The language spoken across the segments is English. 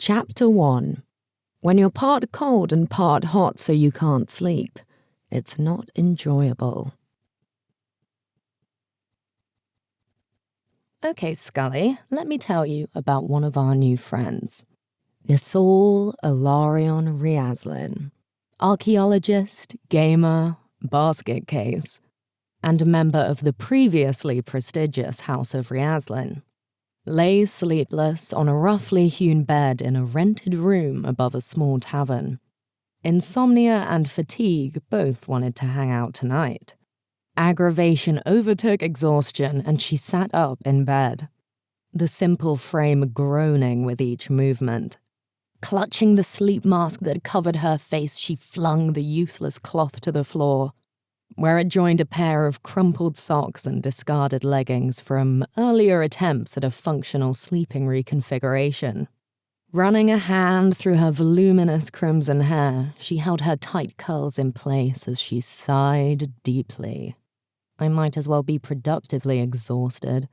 Chapter 1. When you're part cold and part hot so you can't sleep, it's not enjoyable. Okay, Scully, let me tell you about one of our new friends. Nisol Ilarion Riazlin, archaeologist, gamer, basket case, and a member of the previously prestigious House of Riazlin, lay sleepless on a roughly hewn bed in a rented room above a small tavern. Insomnia and fatigue both wanted to hang out tonight. Aggravation overtook exhaustion, and she sat up in bed, the simple frame groaning with each movement. Clutching the sleep mask that covered her face, she flung the useless cloth to the floor, where it joined a pair of crumpled socks and discarded leggings from earlier attempts at a functional sleeping reconfiguration. Running a hand through her voluminous crimson hair, she held her tight curls in place as she sighed deeply. I might as well be productively exhausted.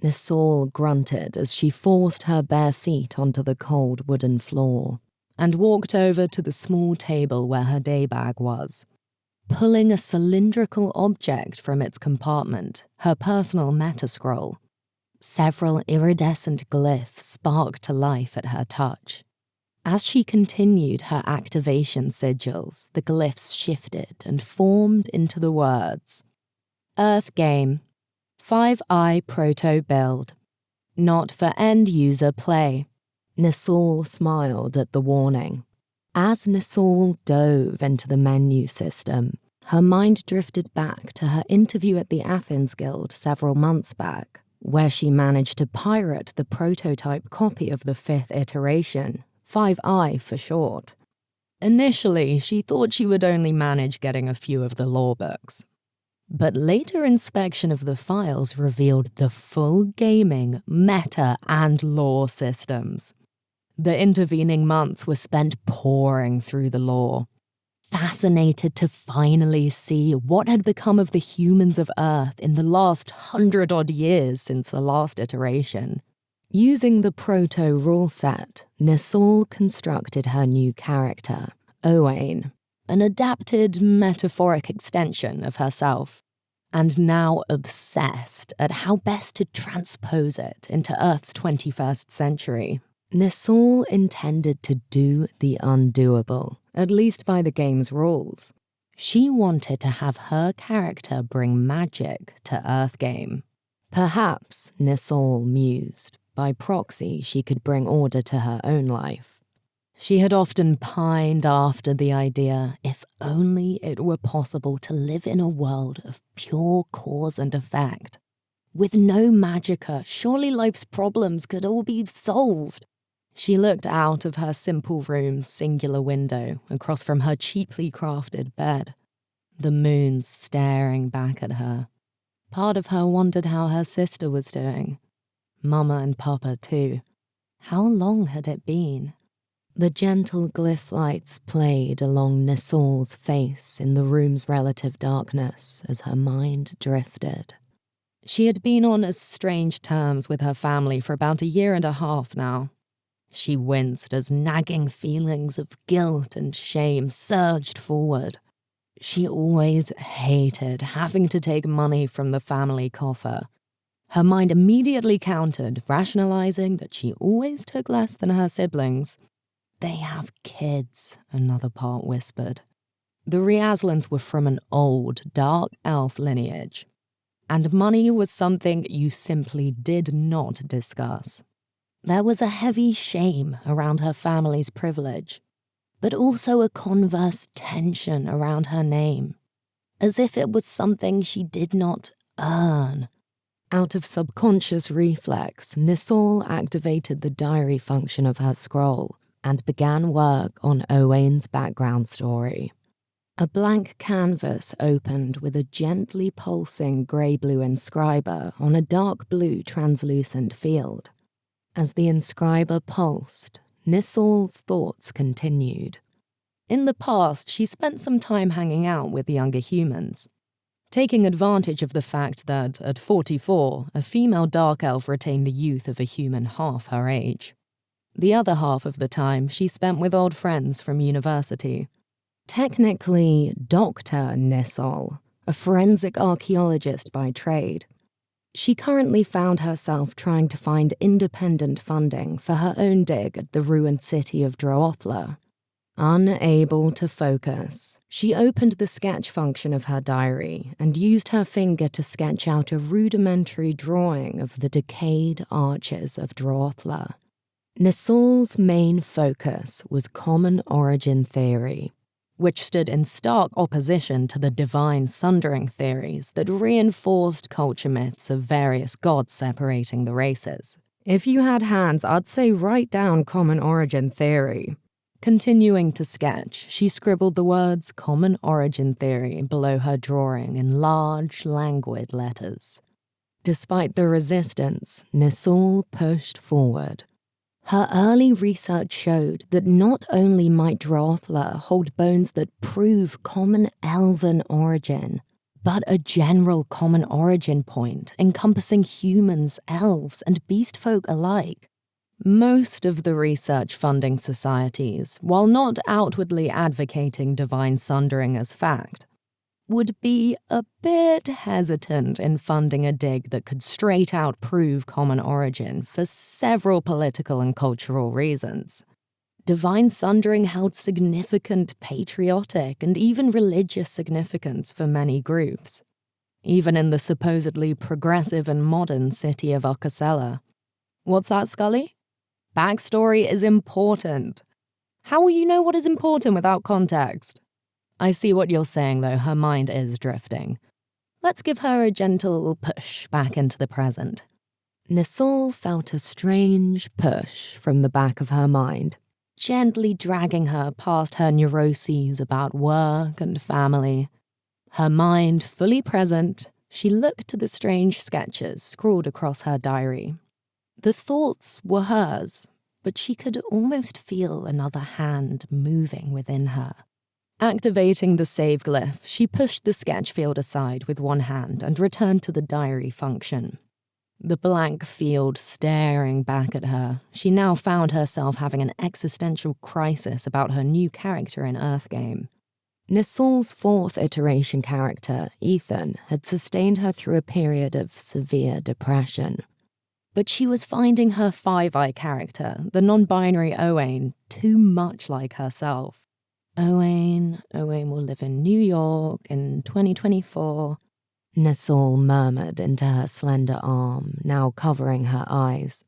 Nisol grunted as she forced her bare feet onto the cold wooden floor and walked over to the small table where her day bag was. Pulling a cylindrical object from its compartment, her personal metascroll. Several iridescent glyphs sparked to life at her touch. As she continued her activation sigils, the glyphs shifted and formed into the words: Earth Game, 5i Proto Build, not for end-user play. Nisol smiled at the warning. As Nisol dove into the menu system, her mind drifted back to her interview at the Athens Guild several months back, where she managed to pirate the prototype copy of the 5th iteration, 5i for short. Initially, she thought she would only manage getting a few of the lore books. But later inspection of the files revealed the full gaming, meta, and lore systems. The intervening months were spent poring through the lore, fascinated to finally see what had become of the humans of Earth in the last 100-odd years since the last iteration. Using the proto rule set, Nisol constructed her new character, Owain, an adapted metaphoric extension of herself, and now obsessed at how best to transpose it into Earth's 21st century. Nisol intended to do the undoable, at least by the game's rules. She wanted to have her character bring magic to Earthgame. Perhaps, Nisol mused, by proxy she could bring order to her own life. She had often pined after the idea, if only it were possible to live in a world of pure cause and effect. With no magicka, surely life's problems could all be solved. She looked out of her simple room's singular window across from her cheaply crafted bed, the moon staring back at her. Part of her wondered how her sister was doing. Mama and Papa, too. How long had it been? The gentle glyph lights played along Nisol's face in the room's relative darkness as her mind drifted. She had been on as strange terms with her family for about 1.5 years now. She winced as nagging feelings of guilt and shame surged forward. She always hated having to take money from the family coffer. Her mind immediately countered, rationalizing that she always took less than her siblings. They have kids, another part whispered. The Riazlins were from an old, dark elf lineage, and money was something you simply did not discuss. There was a heavy shame around her family's privilege, but also a converse tension around her name, as if it was something she did not earn. Out of subconscious reflex, Nisol activated the diary function of her scroll and began work on Owain's background story. A blank canvas opened with a gently pulsing grey-blue inscriber on a dark blue translucent field. As the inscriber pulsed, Nisol's thoughts continued. In the past, she spent some time hanging out with younger humans, taking advantage of the fact that, at 44, a female dark elf retained the youth of a human half her age. The other half of the time she spent with old friends from university. Technically, Dr. Nissol, a forensic archaeologist by trade. She currently found herself trying to find independent funding for her own dig at the ruined city of Droathla. Unable to focus, she opened the sketch function of her diary and used her finger to sketch out a rudimentary drawing of the decayed arches of Droathla. Nissol's main focus was common origin theory, which stood in stark opposition to the divine sundering theories that reinforced culture myths of various gods separating the races. If you had hands, I'd say write down common origin theory. Continuing to sketch, she scribbled the words common origin theory below her drawing in large, languid letters. Despite the resistance, Nissol pushed forward. Her early research showed that not only might Droathla hold bones that prove common elven origin, but a general common origin point encompassing humans, elves, and beast folk alike. Most of the research funding societies, while not outwardly advocating divine sundering as fact, would be a bit hesitant in funding a dig that could straight out prove common origin for several political and cultural reasons. Divine sundering held significant patriotic and even religious significance for many groups, even in the supposedly progressive and modern city of Ocasella. What's that, Scully? Backstory is important. How will you know what is important without context? I see what you're saying, though. Her mind is drifting. Let's give her a gentle push back into the present. Nissol felt a strange push from the back of her mind, gently dragging her past her neuroses about work and family. Her mind fully present, she looked to the strange sketches scrawled across her diary. The thoughts were hers, but she could almost feel another hand moving within her. Activating the save glyph, she pushed the sketch field aside with one hand and returned to the diary function. The blank field staring back at her, she now found herself having an existential crisis about her new character in Earthgame. Nissol's fourth iteration character, Ethan, had sustained her through a period of severe depression. But she was finding her Five Eye character, the non-binary Owain, too much like herself. Owain will live in New York in 2024, Nissol murmured into her slender arm, now covering her eyes.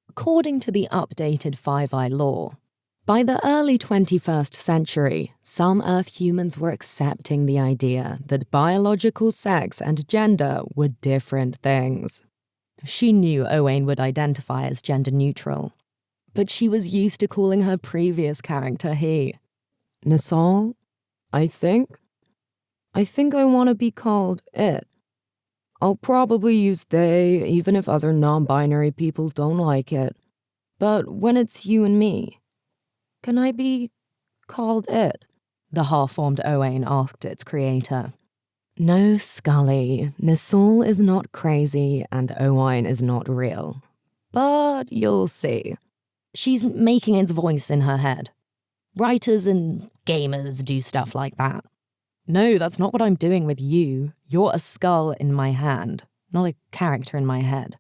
According to the updated Five Eye lore, by the early 21st century, some Earth humans were accepting the idea that biological sex and gender were different things. She knew Owain would identify as gender neutral, but she was used to calling her previous character he. Nissol, I think I want to be called it. I'll probably use they, even if other non-binary people don't like it. But when it's you and me, can I be called it? The half-formed Owain asked its creator. No, Scully, Nissol is not crazy and Owain is not real. But you'll see. She's making its voice in her head. Writers and gamers do stuff like that. No, that's not what I'm doing with you. You're a skull in my hand, not a character in my head.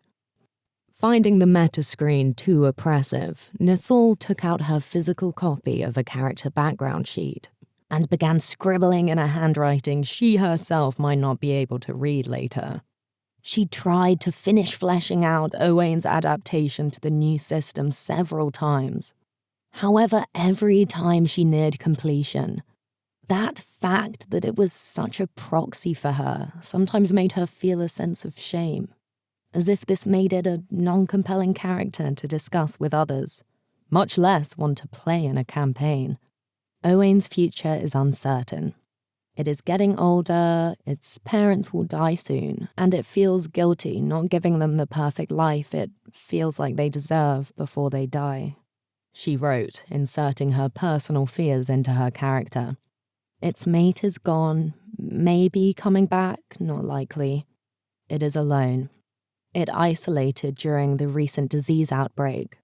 Finding the meta screen too oppressive, Nissol took out her physical copy of a character background sheet and began scribbling in a handwriting she herself might not be able to read later. She tried to finish fleshing out Owain's adaptation to the new system several times. However, every time she neared completion, that fact that it was such a proxy for her sometimes made her feel a sense of shame, as if this made it a non-compelling character to discuss with others, much less one to play in a campaign. Owain's future is uncertain. It is getting older, its parents will die soon, and it feels guilty not giving them the perfect life it feels like they deserve before they die. She wrote, inserting her personal fears into her character. Its mate is gone, maybe coming back, not likely. It is alone. It isolated during the recent disease outbreak.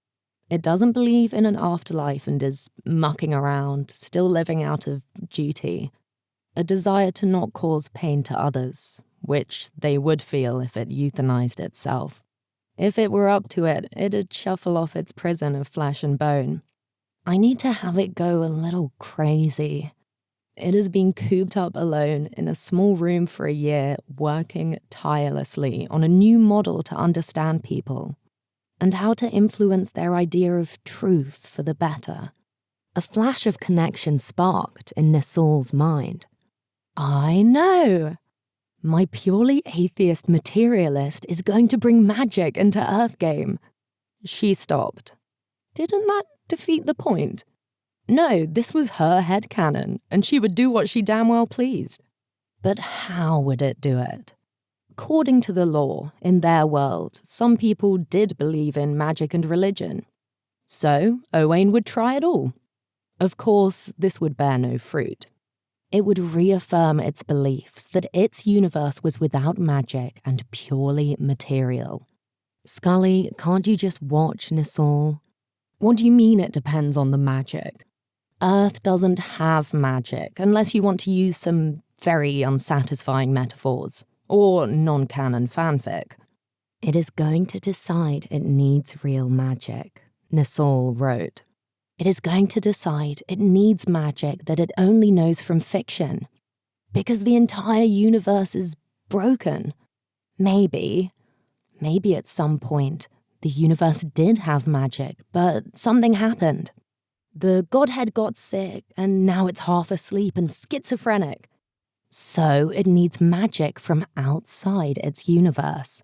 It doesn't believe in an afterlife and is mucking around, still living out of duty. A desire to not cause pain to others, which they would feel if it euthanized itself. If it were up to it, it'd shuffle off its prison of flesh and bone. I need to have it go a little crazy. It has been cooped up alone in a small room for a year, working tirelessly on a new model to understand people and how to influence their idea of truth for the better. A flash of connection sparked in Nisol's mind. I know! My purely atheist materialist is going to bring magic into Earthgame. She stopped. Didn't that defeat the point? No, this was her headcanon, and she would do what she damn well pleased. But how would it do it? According to the law, in their world, some people did believe in magic and religion. So, Owain would try it all. Of course, this would bear no fruit. It would reaffirm its beliefs that its universe was without magic and purely material. Scully, can't you just watch, Nisol? What do you mean it depends on the magic? Earth doesn't have magic unless you want to use some very unsatisfying metaphors or non-canon fanfic. It is going to decide it needs real magic, Nisol wrote. It is going to decide it needs magic that it only knows from fiction, because the entire universe is broken. Maybe at some point, the universe did have magic, but something happened. The Godhead got sick, and now it's half asleep and schizophrenic. So it needs magic from outside its universe.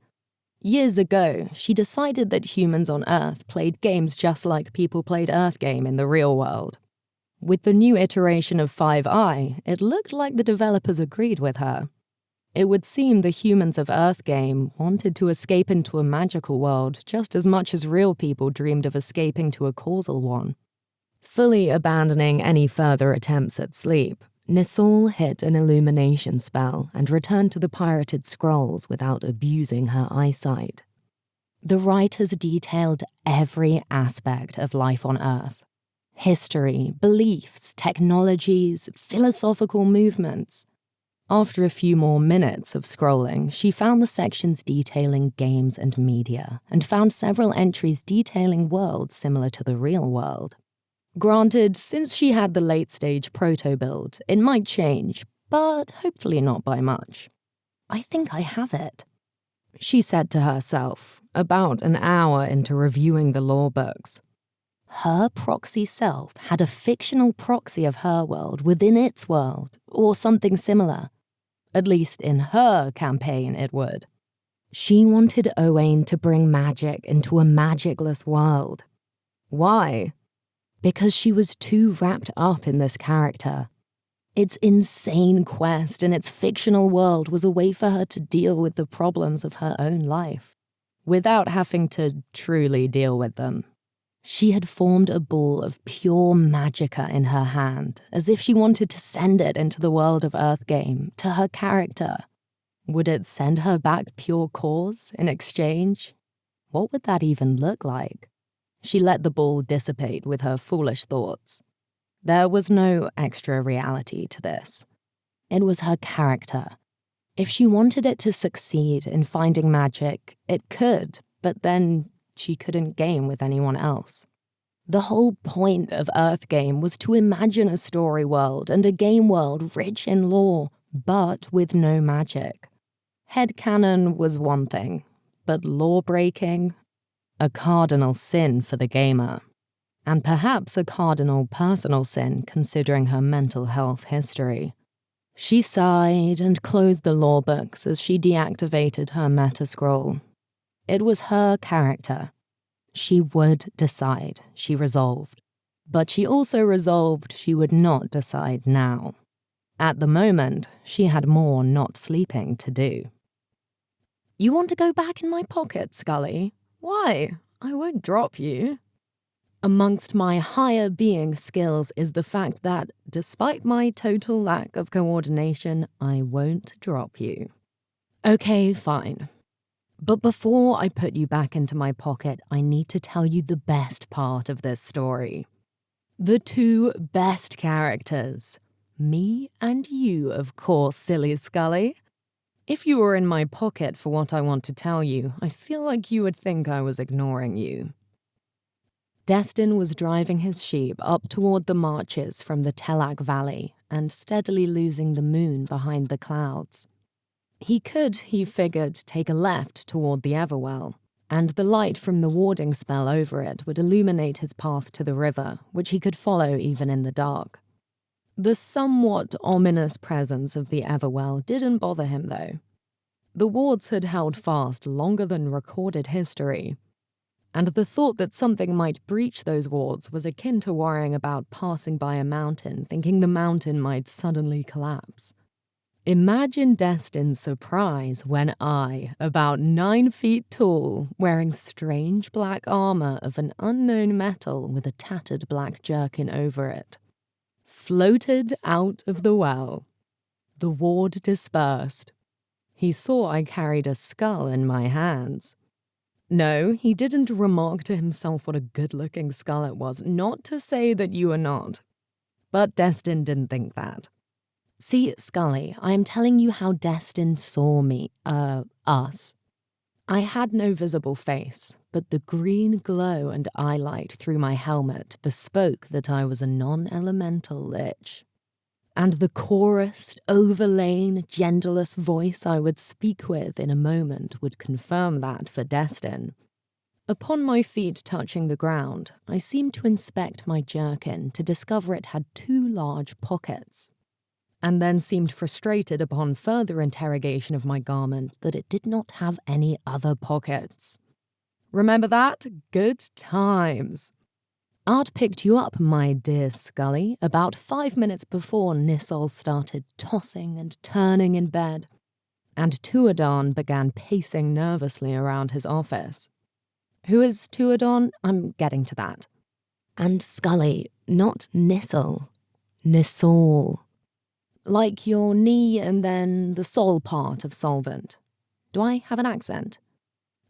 Years ago, she decided that humans on Earth played games just like people played Earthgame in the real world. With the new iteration of 5i, it looked like the developers agreed with her. It would seem the humans of Earthgame wanted to escape into a magical world just as much as real people dreamed of escaping to a causal one. Fully abandoning any further attempts at sleep, Nisol hit an illumination spell and returned to the pirated scrolls without abusing her eyesight. The writers detailed every aspect of life on Earth. History, beliefs, technologies, philosophical movements. After a few more minutes of scrolling, she found the sections detailing games and media, and found several entries detailing worlds similar to the real world. Granted, since she had the late-stage proto-build, it might change, but hopefully not by much. I think I have it, she said to herself, about an hour into reviewing the law books. Her proxy self had a fictional proxy of her world within its world, or something similar. At least in her campaign it would. She wanted Owain to bring magic into a magicless world. Why? Because she was too wrapped up in this character. Its insane quest in its fictional world was a way for her to deal with the problems of her own life, without having to truly deal with them. She had formed a ball of pure magicka in her hand, as if she wanted to send it into the world of Earthgame, to her character. Would it send her back pure cause in exchange? What would that even look like? She let the ball dissipate with her foolish thoughts. There was no extra reality to this. It was her character. If she wanted it to succeed in finding magic, it could, but then she couldn't game with anyone else. The whole point of Earthgame was to imagine a story world and a game world rich in lore, but with no magic. Headcanon was one thing, but law-breaking? A cardinal sin for the gamer. And perhaps a cardinal personal sin considering her mental health history. She sighed and closed the law books as she deactivated her meta-scroll. It was her character. She would decide, she resolved. But she also resolved she would not decide now. At the moment, she had more not sleeping to do. You want to go back in my pocket, Scully? Why? I won't drop you. Amongst my higher being skills is the fact that, despite my total lack of coordination, I won't drop you. Okay, fine. But before I put you back into my pocket, I need to tell you the best part of this story. The two best characters. Me and you, of course, silly Scully. If you were in my pocket for what I want to tell you, I feel like you would think I was ignoring you. Destin was driving his sheep up toward the marches from the Telak Valley and steadily losing the moon behind the clouds. He could, he figured, take a left toward the Everwell, and the light from the warding spell over it would illuminate his path to the river, which he could follow even in the dark. The somewhat ominous presence of the Everwell didn't bother him, though. The wards had held fast longer than recorded history, and the thought that something might breach those wards was akin to worrying about passing by a mountain, thinking the mountain might suddenly collapse. Imagine Destin's surprise when I, about 9 feet tall, wearing strange black armor of an unknown metal with a tattered black jerkin over it, floated out of the well. The ward dispersed. He saw I carried a skull in my hands. No, he didn't remark to himself what a good-looking skull it was, not to say that you are not. But Destin didn't think that. See, Scully, I am telling you how Destin saw me, us. I had no visible face, but the green glow and eyelight through my helmet bespoke that I was a non-elemental lich. And the chorused, overlain, genderless voice I would speak with in a moment would confirm that for Destin. Upon my feet touching the ground, I seemed to inspect my jerkin to discover it had 2 large pockets, and then seemed frustrated upon further interrogation of my garment that it did not have any other pockets. Remember that? Good times. I'd picked you up, my dear Scully, about 5 minutes before Nissol started tossing and turning in bed, and Tuadon began pacing nervously around his office. Who is Tuadon? I'm getting to that. And Scully, not Nissol. Nissol. Like your knee and then the sol part of solvent. Do I have an accent?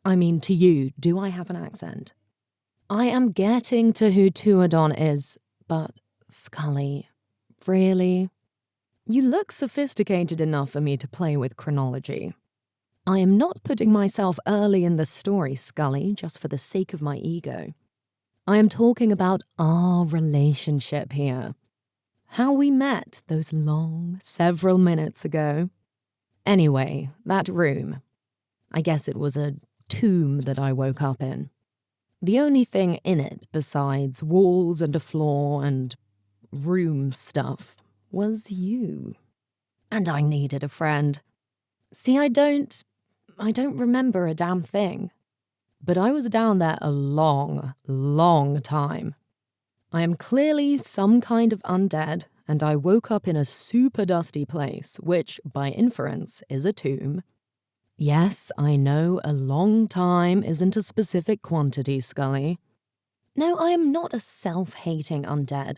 I mean, to you, do I have an accent? I am getting to who Tuadon is, but Scully, really? You look sophisticated enough for me to play with chronology. I am not putting myself early in the story, Scully, just for the sake of my ego. I am talking about our relationship here. How we met those long, several minutes ago. Anyway, that room. I guess it was a tomb that I woke up in. The only thing in it besides walls and a floor and room stuff was you. And I needed a friend. See, I don't remember a damn thing. But I was down there a long, long time. I am clearly some kind of undead, and I woke up in a super dusty place, which, by inference, is a tomb. Yes, I know a long time isn't a specific quantity, Scully. No, I am not a self-hating undead.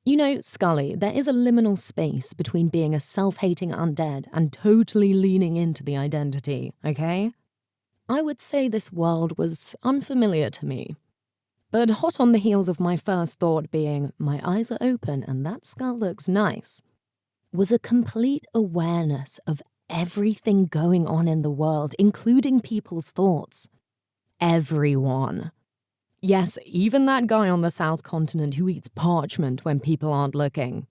You know, Scully, there is a liminal space between being a self-hating undead and totally leaning into the identity, okay? I would say this world was unfamiliar to me. But hot on the heels of my first thought being, my eyes are open and that skull looks nice, was a complete awareness of everything going on in the world, including people's thoughts. Everyone. Yes, even that guy on the South Continent who eats parchment when people aren't looking.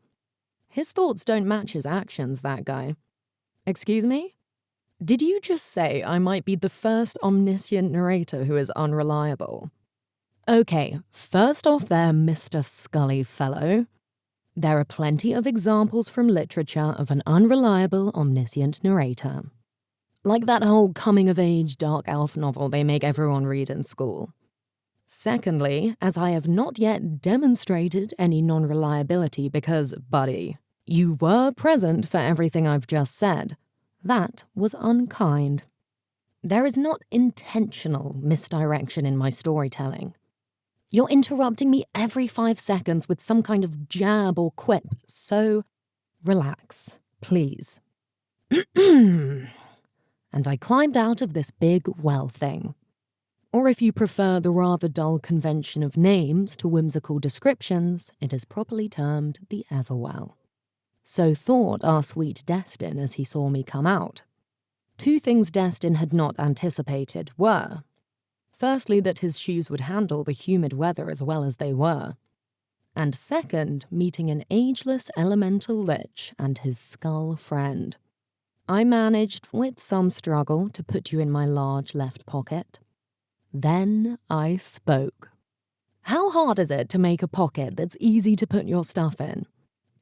His thoughts don't match his actions, that guy. Excuse me? Did you just say I might be the first omniscient narrator who is unreliable? Okay, first off there, Mr. Scully fellow. There are plenty of examples from literature of an unreliable, omniscient narrator. Like that whole coming-of-age dark elf novel they make everyone read in school. Secondly, as I have not yet demonstrated any non-reliability because, buddy, you were present for everything I've just said, that was unkind. There is not intentional misdirection in my storytelling. You're interrupting me every 5 seconds with some kind of jab or quip, so relax, please. And and I climbed out of this big well thing. Or if you prefer the rather dull convention of names to whimsical descriptions, it is properly termed the Everwell. So thought our sweet Destin as he saw me come out. Two things Destin had not anticipated were, firstly, that his shoes would handle the humid weather as well as they were, and second, meeting an ageless elemental lich and his skull friend. I managed, with some struggle, to put you in my large left pocket. Then I spoke. How hard is it to make a pocket that's easy to put your stuff in?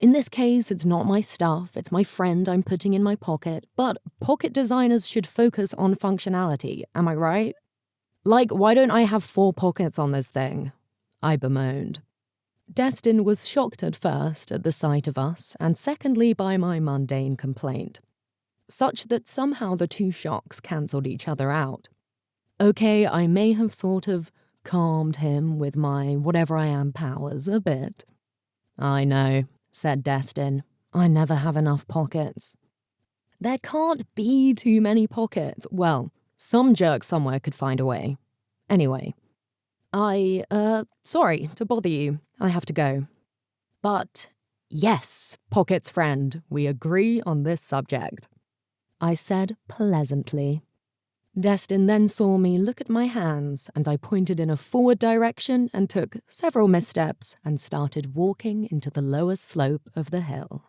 In this case, it's not my stuff, it's my friend I'm putting in my pocket, but pocket designers should focus on functionality, am I right? Like, why don't I have 4 pockets on this thing? I bemoaned. Destin was shocked at first at the sight of us, and secondly by my mundane complaint, such that somehow the two shocks cancelled each other out. Okay, I may have sort of calmed him with my whatever I am powers a bit. I know, said Destin. I never have enough pockets. There can't be too many pockets. Well, some jerk somewhere could find a way. Anyway, sorry to bother you. I have to go. But, yes, Pocket's friend, we agree on this subject, I said pleasantly. Destin then saw me look at my hands, and I pointed in a forward direction and took several missteps and started walking into the lower slope of the hill.